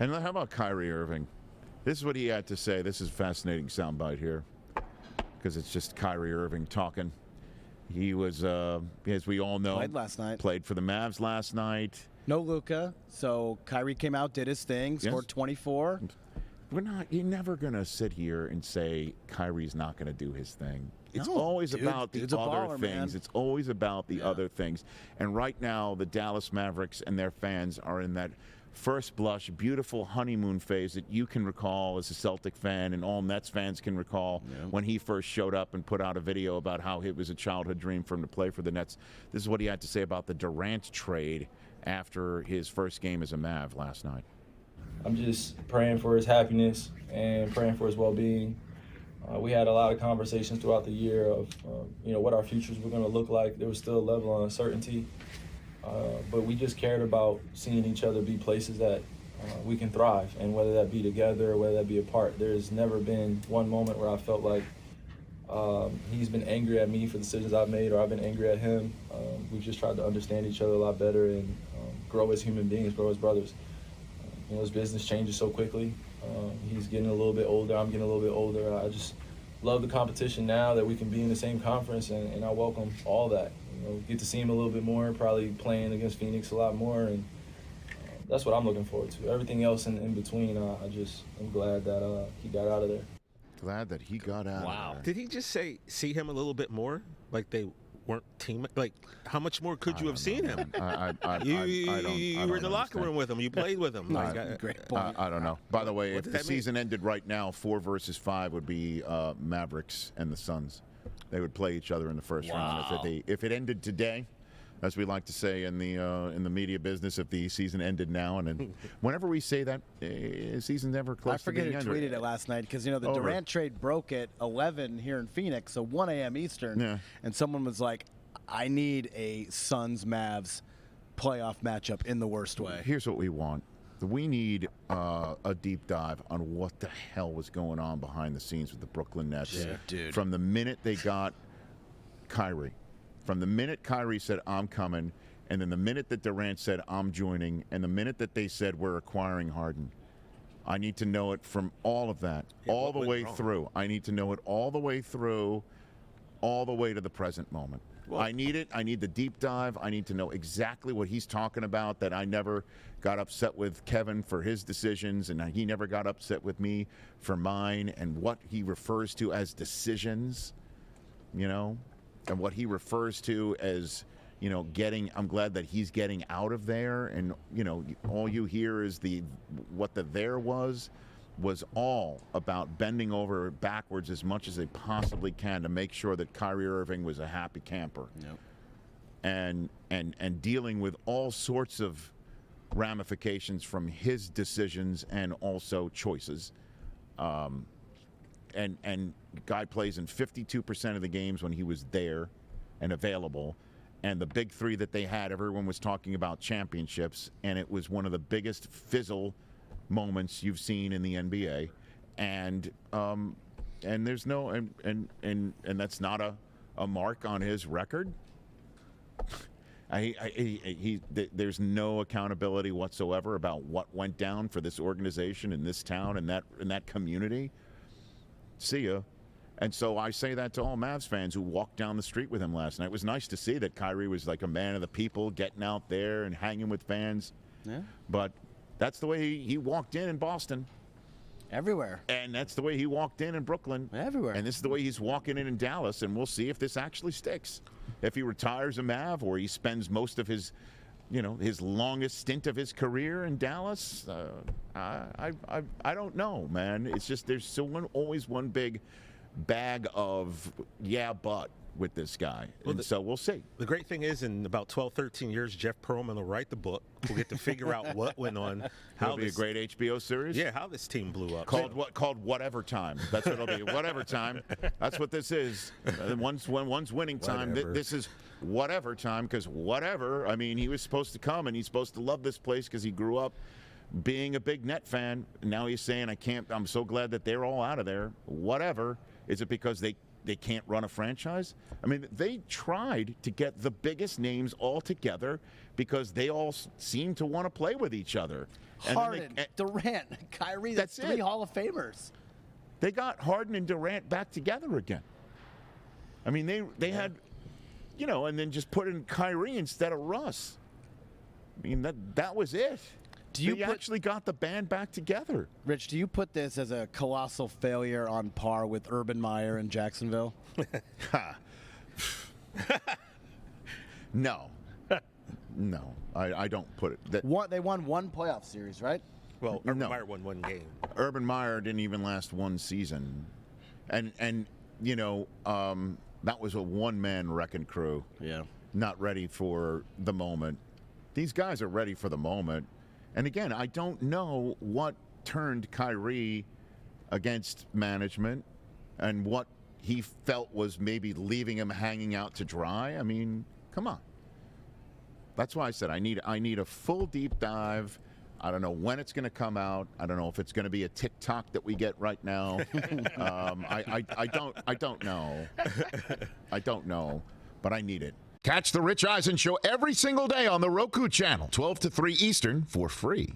And how about Kyrie Irving? This is what he had to say. This is a fascinating soundbite here because it's just Kyrie Irving talking. He was, as we all know, played last night. Played for the Mavs last night. No Luka, so Kyrie came out, did his thing, scored 24. You're never going to sit here and say Kyrie's not going to do his thing. It's No, always dude, about the dude's a other baller, things. man. It's always about the other things. And right now, the Dallas Mavericks and their fans are in that first blush, beautiful honeymoon phase that you can recall as a Celtic fan and all Mets fans can recall when he first showed up and put out a video about how it was a childhood dream for him to play for the Nets. This is what he had to say about the Durant trade after his first game as a Mav last night. I'm just praying for his happiness and praying for his well-being. We had a lot of conversations throughout the year of, what our futures were going to look like. There was still a level of uncertainty, but we just cared about seeing each other be places that we can thrive, and whether that be together or whether that be apart. There's never been one moment where I felt like he's been angry at me for decisions I've made, or I've been angry at him. We've just tried to understand each other a lot better and grow as human beings, grow as brothers. His business changes so quickly. He's getting a little bit older. I'm getting a little bit older. I just love the competition now that we can be in the same conference, and I welcome all that. Get to see him a little bit more, probably playing against Phoenix a lot more, and that's what I'm looking forward to. Everything else in between, I'm glad that he got out of there. Glad that he got out. Wow. Of there. Did he just say see him a little bit more? Like they weren't team. Like how much more could you have seen him? You were in the locker room with him. You played with him. Great point. I don't know. By the way, What if does the that mean? season ended right now, 4 versus 5 would be Mavericks and the Suns. They would play each other in the first round. If it ended today, as we like to say in the media business, if the season ended now, and then whenever we say that, season's never close. I forget to who being tweeted ended. it last night because the Over. Durant trade broke at 11 here in Phoenix, so 1 a.m. Eastern. Yeah. And someone was like, "I need a Suns-Mavs playoff matchup in the worst way." Here's what we want. We need a deep dive on what the hell was going on behind the scenes with the Brooklyn Nets. Yeah, dude. From the minute they got Kyrie. From the minute Kyrie said, I'm coming, and then the minute that Durant said, I'm joining, and the minute that they said, we're acquiring Harden. I need to know it from all of that, all the way through. I need to know it all the way through, all the way to the present moment. Well, I need it. I need the deep dive. I need to know exactly what he's talking about, that I never got upset with Kevin for his decisions, and he never got upset with me for mine, and what he refers to as decisions, and what he refers to as, I'm glad that he's getting out of there, and, all you hear is what the there was all about bending over backwards as much as they possibly can to make sure that Kyrie Irving was a happy camper. Yep. And dealing with all sorts of ramifications from his decisions and also choices. And guy plays in 52% of the games when he was there and available. And the big three that they had, everyone was talking about championships, and it was one of the biggest fizzle moments you've seen in the NBA. And there's no and that's not a mark on his record. There's no accountability whatsoever about what went down for this organization in this town and that community. See ya. And so I say that to all Mavs fans who walked down the street with him last night. It was nice to see that Kyrie was like a man of the people, getting out there and hanging with fans. Yeah. But that's the way he walked in Boston. Everywhere. And that's the way he walked in Brooklyn. Everywhere. And this is the way he's walking in Dallas, and we'll see if this actually sticks. If he retires a Mav, or he spends most of his, his longest stint of his career in Dallas, I don't know, man. It's just there's always one big bag of but with this guy. So we'll see. The great thing is, in about 12, 13 years, Jeff Pearlman will write the book. We'll get to figure out what went on. It'll be a great HBO series. Yeah, how this team blew up. Called Whatever Time. That's what it'll be. Whatever Time. That's what this is. One's winning time. This is Whatever Time, because whatever. I mean, he was supposed to come, and he's supposed to love this place because he grew up being a big Net fan. Now he's saying, I'm so glad that they're all out of there. Whatever. Is it because they they can't run a franchise. I mean, they tried to get the biggest names all together because they all seem to want to play with each other. And Harden, Durant, Kyrie, that's 3 Hall of Famers. They got Harden and Durant back together again. I mean, they had, you know, and then just put in Kyrie instead of Russ. I mean, that was it. They actually got the band back together. Rich, do you put this as a colossal failure on par with Urban Meyer in Jacksonville? No. No, I don't put it. They won 1 playoff series, right? Well, Urban Meyer won 1 game. Urban Meyer didn't even last 1 season. And you know, that was a one-man wrecking crew. Yeah. Not ready for the moment. These guys are ready for the moment. And again, I don't know what turned Kyrie against management and what he felt was maybe leaving him hanging out to dry. I mean, come on. That's why I said I need a full deep dive. I don't know when it's going to come out. I don't know if it's going to be a TikTok that we get right now. I don't know. I don't know, but I need it. Catch the Rich Eisen Show every single day on the Roku channel, 12 to 3 Eastern, for free.